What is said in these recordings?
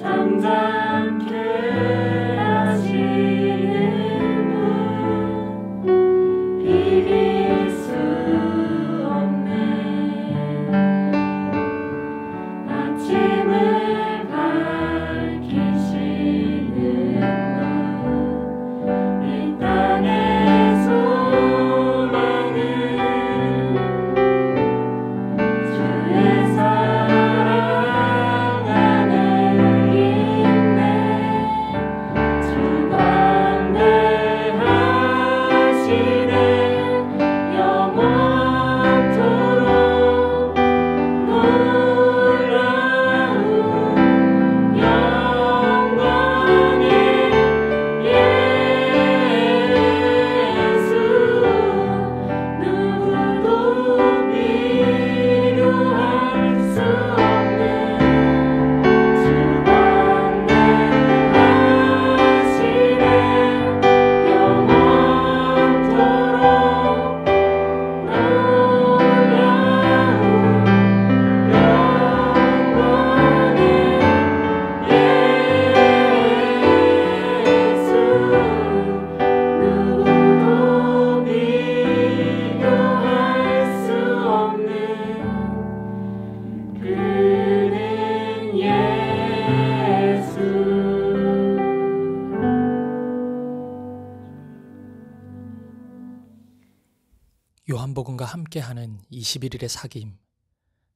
잠잠케 하시는 분 비길 수 없네. 아침을 밝히시는 분 이 땅의 소망은 주의 사랑 안에 있네. 주 광대하시네. 영원토록 놀라운 영광의 예수 누구도 비교할 수 없는 주 광대하시네. 영원토록 놀라운 영광의 예수 누구도 비교할 수 없는 그는 예수. 요한복음과 함께하는 21일의 사귐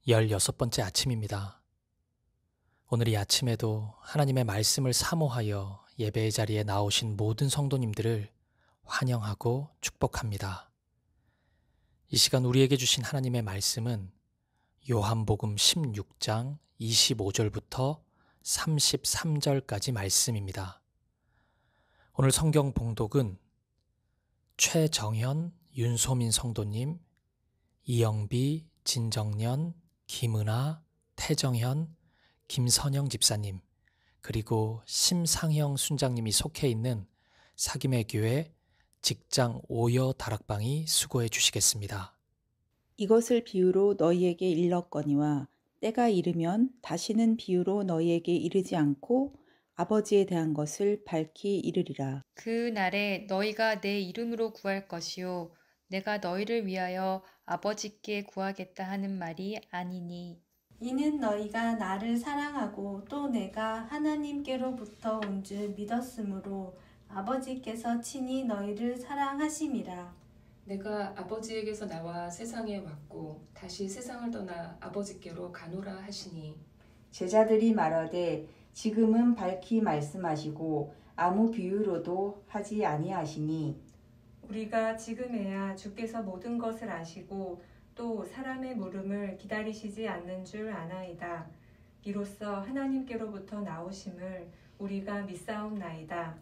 16번째 아침입니다. 오늘 이 아침에도 하나님의 말씀을 사모하여 예배의 자리에 나오신 모든 성도님들을 환영하고 축복합니다. 이 시간 우리에게 주신 하나님의 말씀은 요한복음 16장 25절부터 33절까지 말씀입니다. 오늘 성경 봉독은 최정현, 윤소민 성도님, 이영비, 진정년, 김은아, 태정현, 김선영 집사님, 그리고 심상형 순장님이 속해 있는 사귐의 교회 직장 오여 다락방이 수고해 주시겠습니다. 이것을 비유로 너희에게 일렀거니와 때가 이르면 다시는 비유로 너희에게 이르지 않고 아버지에 대한 것을 밝히 이르리라. 그 날에 너희가 내 이름으로 구할 것이요 내가 너희를 위하여 아버지께 구하겠다 하는 말이 아니니 이는 너희가 나를 사랑하고 또 내가 하나님께로부터 온 줄 믿었으므로 아버지께서 친히 너희를 사랑하심이라. 내가 아버지에게서 나와 세상에 왔고 다시 세상을 떠나 아버지께로 가노라 하시니 제자들이 말하되 지금은 밝히 말씀하시고 아무 비유로도 하지 아니하시니 우리가 지금에야 주께서 모든 것을 아시고 또 사람의 물음을 기다리시지 않는 줄 아나이다. 이로써 하나님께로부터 나오심을 우리가 믿사옵나이다.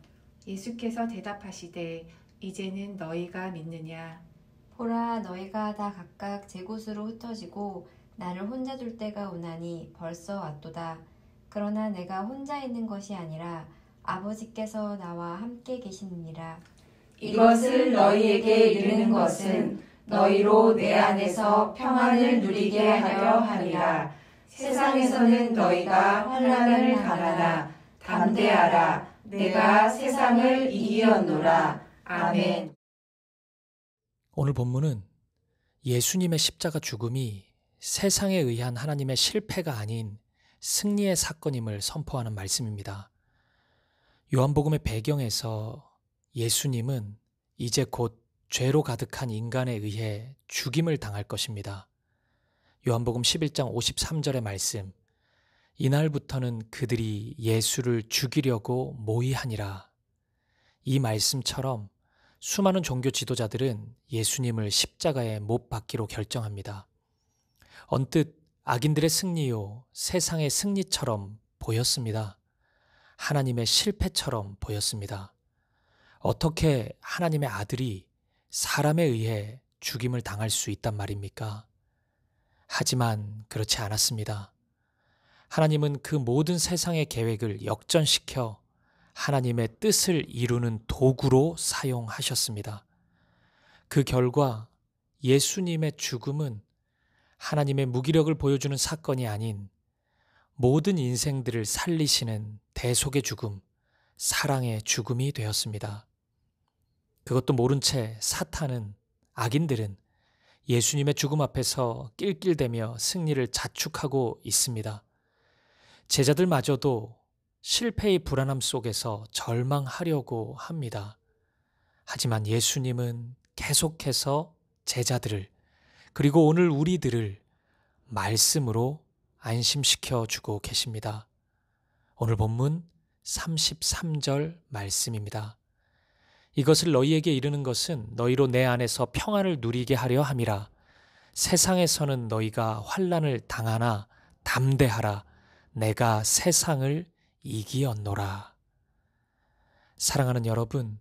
예수께서 대답하시되 이제는 너희가 믿느냐? 보라, 너희가 다 각각 제 곳으로 흩어지고 나를 혼자 둘 때가 오나니 벌써 왔도다. 그러나 내가 혼자 있는 것이 아니라 아버지께서 나와 함께 계시느니라. 이것을 너희에게 이르는 것은 너희로 내 안에서 평안을 누리게 하려 함이라. 세상에서는 너희가 환난을 당하나 담대하라. 내가 세상을 이기었노라. 아멘. 오늘 본문은 예수님의 십자가 죽음이 세상에 의한 하나님의 실패가 아닌 승리의 사건임을 선포하는 말씀입니다. 요한복음의 배경에서 예수님은 이제 곧 죄로 가득한 인간에 의해 죽임을 당할 것입니다. 요한복음 11장 53절의 말씀, 이날부터는 그들이 예수를 죽이려고 모의하니라. 이 말씀처럼 수많은 종교 지도자들은 예수님을 십자가에 못 박기로 결정합니다. 언뜻 악인들의 승리요 세상의 승리처럼 보였습니다. 하나님의 실패처럼 보였습니다. 어떻게 하나님의 아들이 사람에 의해 죽임을 당할 수 있단 말입니까? 하지만 그렇지 않았습니다. 하나님은 그 모든 세상의 계획을 역전시켜 하나님의 뜻을 이루는 도구로 사용하셨습니다. 그 결과 예수님의 죽음은 하나님의 무기력을 보여주는 사건이 아닌 모든 인생들을 살리시는 대속의 죽음, 사랑의 죽음이 되었습니다. 그것도 모른 채 사탄은, 악인들은 예수님의 죽음 앞에서 낄낄대며 승리를 자축하고 있습니다. 제자들마저도 실패의 불안함 속에서 절망하려고 합니다. 하지만 예수님은 계속해서 제자들을, 그리고 오늘 우리들을 말씀으로 안심시켜 주고 계십니다. 오늘 본문 33절 말씀입니다. 이것을 너희에게 이르는 것은 너희로 내 안에서 평안을 누리게 하려 함이라. 세상에서는 너희가 환난을 당하나 담대하라. 내가 세상을 이기었노라. 사랑하는 여러분,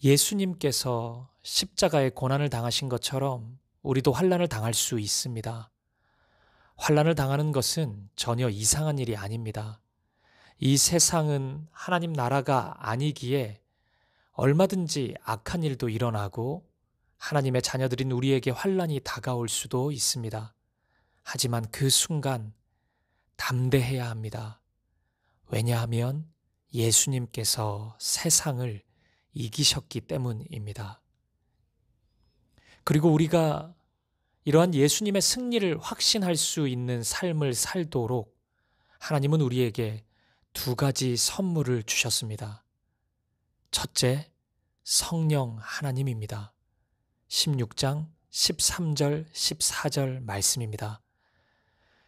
예수님께서 십자가의 고난을 당하신 것처럼 우리도 환난을 당할 수 있습니다. 환난을 당하는 것은 전혀 이상한 일이 아닙니다. 이 세상은 하나님 나라가 아니기에 얼마든지 악한 일도 일어나고 하나님의 자녀들인 우리에게 환난이 다가올 수도 있습니다. 하지만 그 순간 담대해야 합니다. 왜냐하면 예수님께서 세상을 이기셨기 때문입니다. 그리고 우리가 이러한 예수님의 승리를 확신할 수 있는 삶을 살도록 하나님은 우리에게 두 가지 선물을 주셨습니다. 첫째, 성령 하나님입니다. 16장 13절 14절 말씀입니다.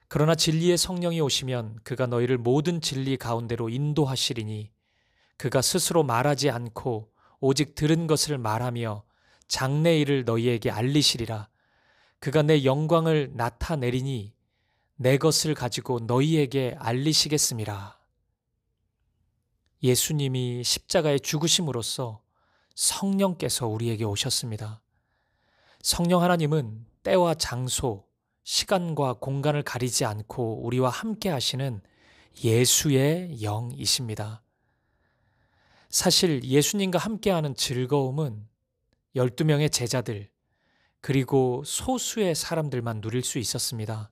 그러나 진리의 성령이 오시면 그가 너희를 모든 진리 가운데로 인도하시리니 그가 스스로 말하지 않고 오직 들은 것을 말하며 장래 일을 너희에게 알리시리라. 그가 내 영광을 나타내리니 내 것을 가지고 너희에게 알리시겠음이라. 예수님이 십자가에 죽으심으로써 성령께서 우리에게 오셨습니다. 성령 하나님은 때와 장소, 시간과 공간을 가리지 않고 우리와 함께 하시는 예수의 영이십니다. 사실 예수님과 함께하는 즐거움은 12명의 제자들, 그리고 소수의 사람들만 누릴 수 있었습니다.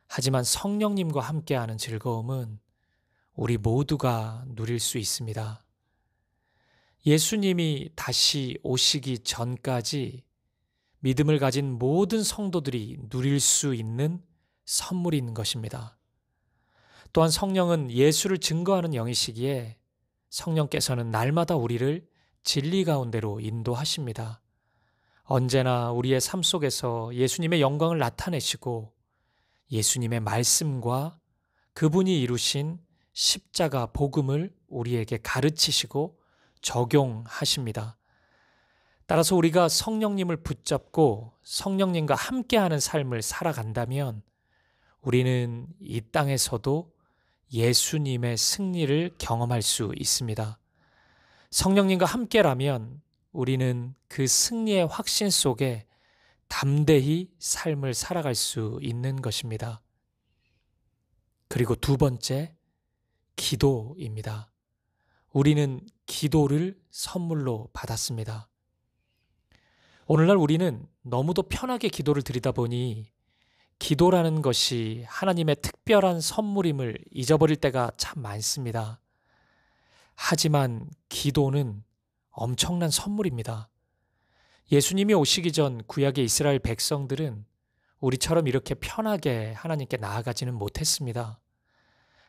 하지만 성령님과 함께하는 즐거움은 우리 모두가 누릴 수 있습니다. 예수님이 다시 오시기 전까지 믿음을 가진 모든 성도들이 누릴 수 있는 선물인 것입니다. 또한 성령은 예수를 증거하는 영이시기에 성령께서는 날마다 우리를 진리 가운데로 인도하십니다. 언제나 우리의 삶 속에서 예수님의 영광을 나타내시고 예수님의 말씀과 그분이 이루신 십자가 복음을 우리에게 가르치시고 적용하십니다. 따라서 우리가 성령님을 붙잡고 성령님과 함께하는 삶을 살아간다면 우리는 이 땅에서도 예수님의 승리를 경험할 수 있습니다. 성령님과 함께라면 우리는 그 승리의 확신 속에 담대히 삶을 살아갈 수 있는 것입니다. 그리고 두 번째, 기도입니다. 우리는 기도를 선물로 받았습니다. 오늘날 우리는 너무도 편하게 기도를 드리다 보니 기도라는 것이 하나님의 특별한 선물임을 잊어버릴 때가 참 많습니다. 하지만 기도는 엄청난 선물입니다. 예수님이 오시기 전 구약의 이스라엘 백성들은 우리처럼 이렇게 편하게 하나님께 나아가지는 못했습니다.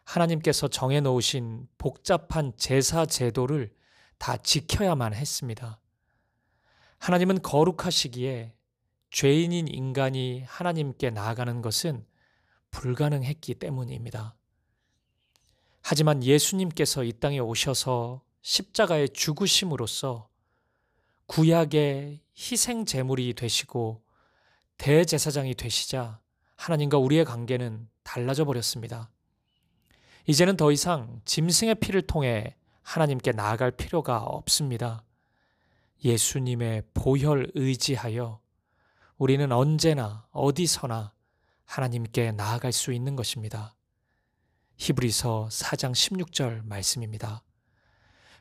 하나님께서 정해놓으신 복잡한 제사 제도를 다 지켜야만 했습니다. 하나님은 거룩하시기에 죄인인 인간이 하나님께 나아가는 것은 불가능했기 때문입니다. 하지만 예수님께서 이 땅에 오셔서 십자가에 죽으심으로써 구약의 희생 제물이 되시고 대제사장이 되시자 하나님과 우리의 관계는 달라져 버렸습니다. 이제는 더 이상 짐승의 피를 통해 하나님께 나아갈 필요가 없습니다. 예수님의 보혈 의지하여 우리는 언제나 어디서나 하나님께 나아갈 수 있는 것입니다. 히브리서 4장 16절 말씀입니다.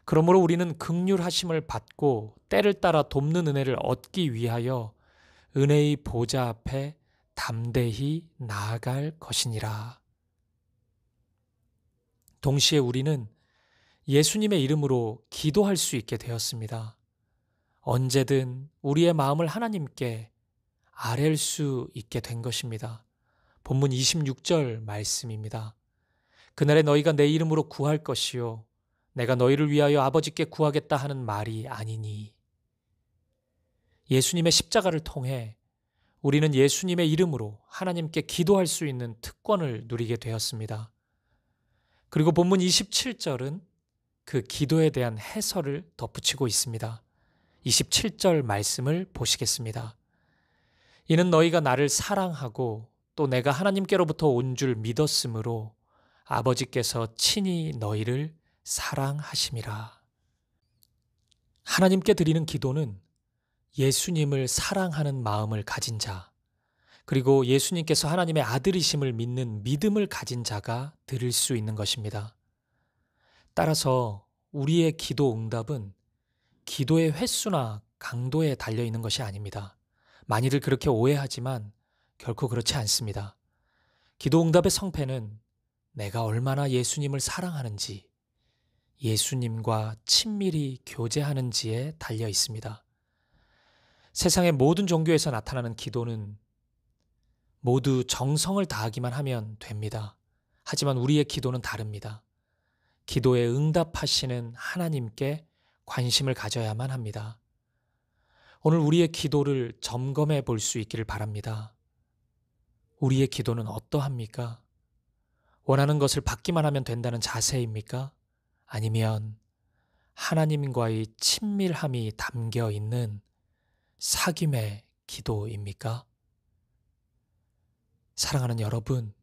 그러므로 우리는 긍휼하심을 받고 때를 따라 돕는 은혜를 얻기 위하여 은혜의 보좌 앞에 담대히 나아갈 것이니라. 동시에 우리는 예수님의 이름으로 기도할 수 있게 되었습니다. 언제든 우리의 마음을 하나님께 아뢰일 수 있게 된 것입니다. 본문 26절 말씀입니다. 그날에 너희가 내 이름으로 구할 것이요 내가 너희를 위하여 아버지께 구하겠다 하는 말이 아니니. 예수님의 십자가를 통해 우리는 예수님의 이름으로 하나님께 기도할 수 있는 특권을 누리게 되었습니다. 그리고 본문 27절은 그 기도에 대한 해설을 덧붙이고 있습니다. 27절 말씀을 보시겠습니다. 이는 너희가 나를 사랑하고 또 내가 하나님께로부터 온 줄 믿었으므로 아버지께서 친히 너희를 사랑하심이라. 하나님께 드리는 기도는 예수님을 사랑하는 마음을 가진 자, 그리고 예수님께서 하나님의 아들이심을 믿는 믿음을 가진 자가 드릴 수 있는 것입니다. 따라서 우리의 기도 응답은 기도의 횟수나 강도에 달려 있는 것이 아닙니다. 많이들 그렇게 오해하지만 결코 그렇지 않습니다. 기도 응답의 성패는 내가 얼마나 예수님을 사랑하는지, 예수님과 친밀히 교제하는지에 달려 있습니다. 세상의 모든 종교에서 나타나는 기도는 모두 정성을 다하기만 하면 됩니다. 하지만 우리의 기도는 다릅니다. 기도에 응답하시는 하나님께 관심을 가져야만 합니다. 오늘 우리의 기도를 점검해 볼 수 있기를 바랍니다. 우리의 기도는 어떠합니까? 원하는 것을 받기만 하면 된다는 자세입니까? 아니면 하나님과의 친밀함이 담겨 있는 사귐의 기도입니까? 사랑하는 여러분,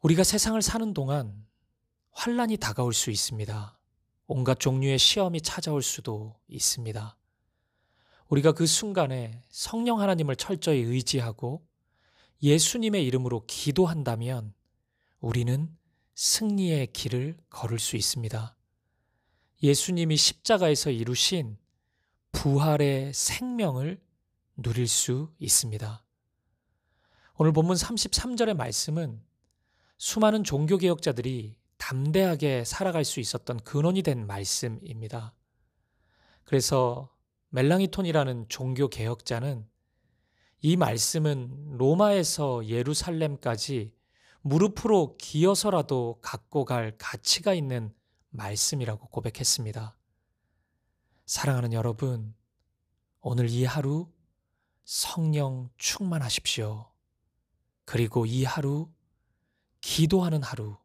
우리가 세상을 사는 동안 환난이 다가올 수 있습니다. 온갖 종류의 시험이 찾아올 수도 있습니다. 우리가 그 순간에 성령 하나님을 철저히 의지하고 예수님의 이름으로 기도한다면 우리는 승리의 길을 걸을 수 있습니다. 예수님이 십자가에서 이루신 부활의 생명을 누릴 수 있습니다. 오늘 본문 33절의 말씀은 수많은 종교개혁자들이 담대하게 살아갈 수 있었던 근원이 된 말씀입니다. 그래서 멜랑이톤이라는 종교개혁자는 이 말씀은 로마에서 예루살렘까지 무릎으로 기어서라도 갖고 갈 가치가 있는 말씀이라고 고백했습니다. 사랑하는 여러분, 오늘 이 하루 성령 충만하십시오. 그리고 이 하루 기도하는 하루,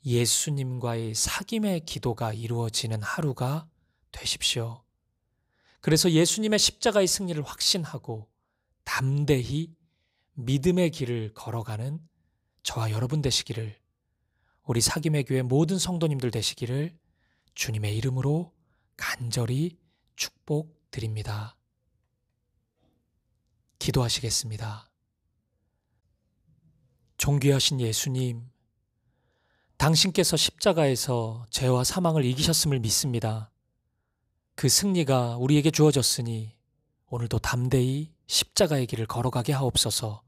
예수님과의 사귐의 기도가 이루어지는 하루가 되십시오. 그래서 예수님의 십자가의 승리를 확신하고 담대히 믿음의 길을 걸어가는 저와 여러분 되시기를, 우리 사귐의 교회 모든 성도님들 되시기를 주님의 이름으로 간절히 축복드립니다. 기도하시겠습니다. 존귀하신 예수님, 당신께서 십자가에서 죄와 사망을 이기셨음을 믿습니다. 그 승리가 우리에게 주어졌으니 오늘도 담대히 십자가의 길을 걸어가게 하옵소서.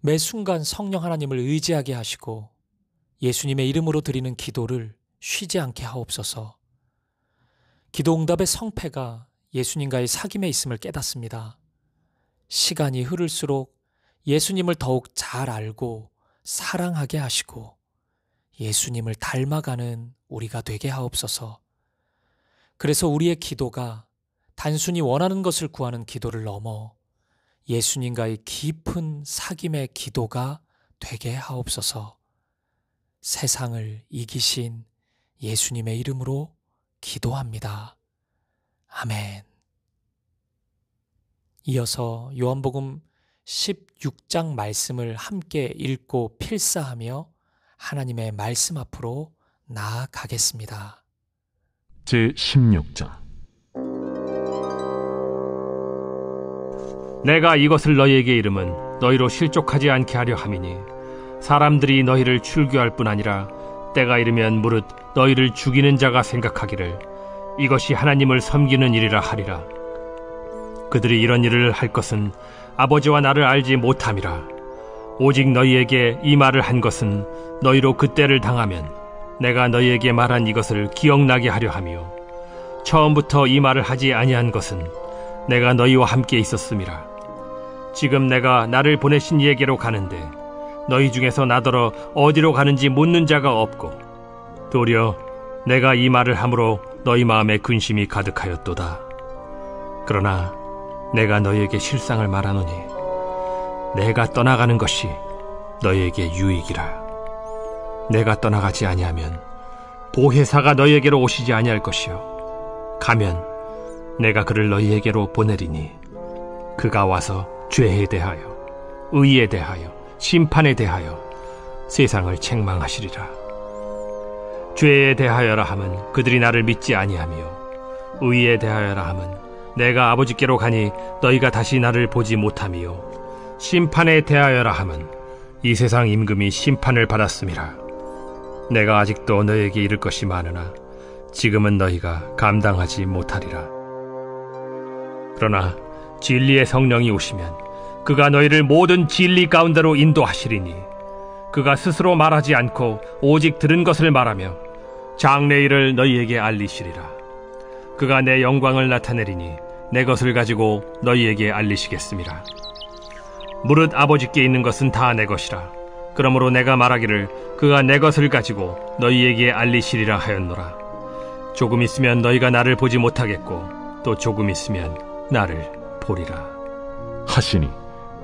매 순간 성령 하나님을 의지하게 하시고 예수님의 이름으로 드리는 기도를 쉬지 않게 하옵소서. 기도 응답의 성패가 예수님과의 사귐에 있음을 깨닫습니다. 시간이 흐를수록 예수님을 더욱 잘 알고 사랑하게 하시고 예수님을 닮아가는 우리가 되게 하옵소서. 그래서 우리의 기도가 단순히 원하는 것을 구하는 기도를 넘어 예수님과의 깊은 사귐의 기도가 되게 하옵소서. 세상을 이기신 예수님의 이름으로 기도합니다. 아멘. 이어서 요한복음 16장 말씀을 함께 읽고 필사하며 하나님의 말씀 앞으로 나아가겠습니다. 제16장. 내가 이것을 너희에게 이름은 너희로 실족하지 않게 하려 함이니 사람들이 너희를 출교할 뿐 아니라 때가 이르면 무릇 너희를 죽이는 자가 생각하기를 이것이 하나님을 섬기는 일이라 하리라. 그들이 이런 일을 할 것은 아버지와 나를 알지 못함이라. 오직 너희에게 이 말을 한 것은 너희로 그때를 당하면 내가 너희에게 말한 이것을 기억나게 하려 하며, 처음부터 이 말을 하지 아니한 것은 내가 너희와 함께 있었음이라. 지금 내가 나를 보내신 이에게로 가는데 너희 중에서 나더러 어디로 가는지 묻는 자가 없고, 도리어 내가 이 말을 함으로 너희 마음에 근심이 가득하였도다. 그러나 내가 너희에게 실상을 말하노니 내가 떠나가는 것이 너희에게 유익이라. 내가 떠나가지 아니하면 보혜사가 너희에게로 오시지 아니할 것이요, 가면 내가 그를 너희에게로 보내리니 그가 와서 죄에 대하여, 의에 대하여, 심판에 대하여 세상을 책망하시리라. 죄에 대하여라 함은 그들이 나를 믿지 아니하며, 의에 대하여라 함은 내가 아버지께로 가니 너희가 다시 나를 보지 못하며, 심판에 대하여라 함은 이 세상 임금이 심판을 받았음이라. 내가 아직도 너희에게 이를 것이 많으나 지금은 너희가 감당하지 못하리라. 그러나 진리의 성령이 오시면 그가 너희를 모든 진리 가운데로 인도하시리니, 그가 스스로 말하지 않고 오직 들은 것을 말하며 장래일을 너희에게 알리시리라. 그가 내 영광을 나타내리니 내 것을 가지고 너희에게 알리시겠음이라. 무릇 아버지께 있는 것은 다 내 것이라. 그러므로 내가 말하기를 그가 내 것을 가지고 너희에게 알리시리라 하였노라. 조금 있으면 너희가 나를 보지 못하겠고 또 조금 있으면 나를 보리라 하시니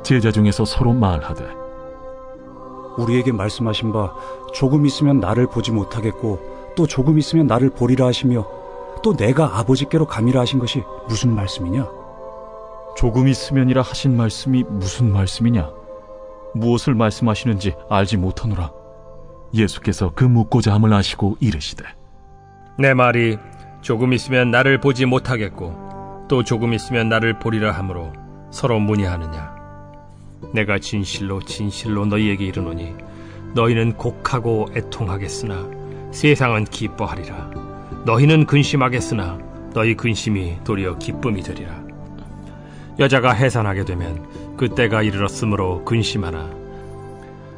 제자 중에서 서로 말하되, 우리에게 말씀하신 바 조금 있으면 나를 보지 못하겠고 또 조금 있으면 나를 보리라 하시며, 또 내가 아버지께로 감이라 하신 것이 무슨 말씀이냐? 조금 있으면이라 하신 말씀이 무슨 말씀이냐? 무엇을 말씀하시는지 알지 못하노라. 예수께서 그 묻고자 함을 아시고 이르시되, 내 말이 조금 있으면 나를 보지 못하겠고 또 조금 있으면 나를 보리라 하므로 서로 문의하느냐? 내가 진실로 진실로 너희에게 이르노니 너희는 곡하고 애통하겠으나 세상은 기뻐하리라. 너희는 근심하겠으나 너희 근심이 도리어 기쁨이 되리라. 여자가 해산하게 되면 그때가 이르렀으므로 근심하나,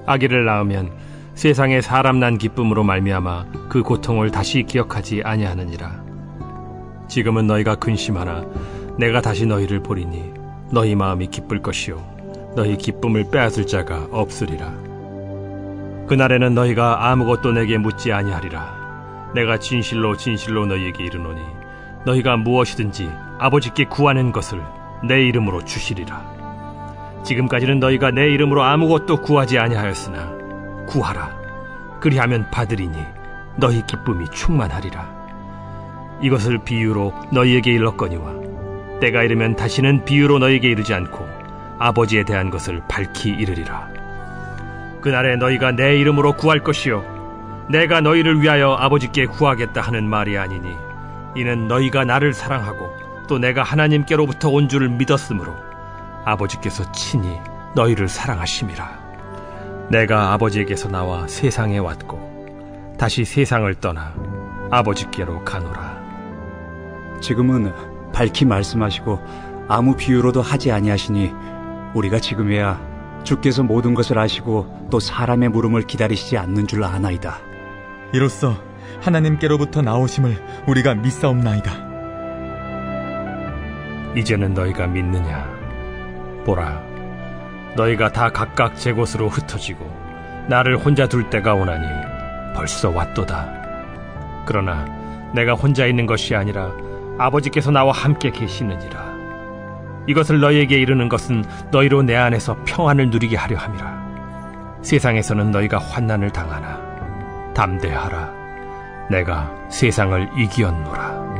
아기를 낳으면 세상에 사람 난 기쁨으로 말미암아 그 고통을 다시 기억하지 아니하느니라. 지금은 너희가 근심하나 내가 다시 너희를 보리니 너희 마음이 기쁠 것이요 너희 기쁨을 빼앗을 자가 없으리라. 그날에는 너희가 아무것도 내게 묻지 아니하리라. 내가 진실로 진실로 너희에게 이르노니 너희가 무엇이든지 아버지께 구하는 것을 내 이름으로 주시리라. 지금까지는 너희가 내 이름으로 아무것도 구하지 아니하였으나 구하라. 그리하면 받으리니 너희 기쁨이 충만하리라. 이것을 비유로 너희에게 일렀거니와 때가 이르면 다시는 비유로 너희에게 이르지 않고 아버지에 대한 것을 밝히 이르리라. 그날에 너희가 내 이름으로 구할 것이요 내가 너희를 위하여 아버지께 구하겠다 하는 말이 아니니, 이는 너희가 나를 사랑하고 또 내가 하나님께로부터 온 줄을 믿었으므로 아버지께서 친히 너희를 사랑하심이라. 내가 아버지에게서 나와 세상에 왔고 다시 세상을 떠나 아버지께로 가노라. 지금은 밝히 말씀하시고 아무 비유로도 하지 아니하시니, 우리가 지금에야 주께서 모든 것을 아시고 또 사람의 물음을 기다리시지 않는 줄 아나이다. 이로써 하나님께로부터 나오심을 우리가 믿사옵나이다. 이제는 너희가 믿느냐? 보라, 너희가 다 각각 제 곳으로 흩어지고 나를 혼자 둘 때가 오나니 벌써 왔도다. 그러나 내가 혼자 있는 것이 아니라 아버지께서 나와 함께 계시느니라. 이것을 너희에게 이르는 것은 너희로 내 안에서 평안을 누리게 하려 함이라. 세상에서는 너희가 환난을 당하나 담대하라. 내가 세상을 이기었노라.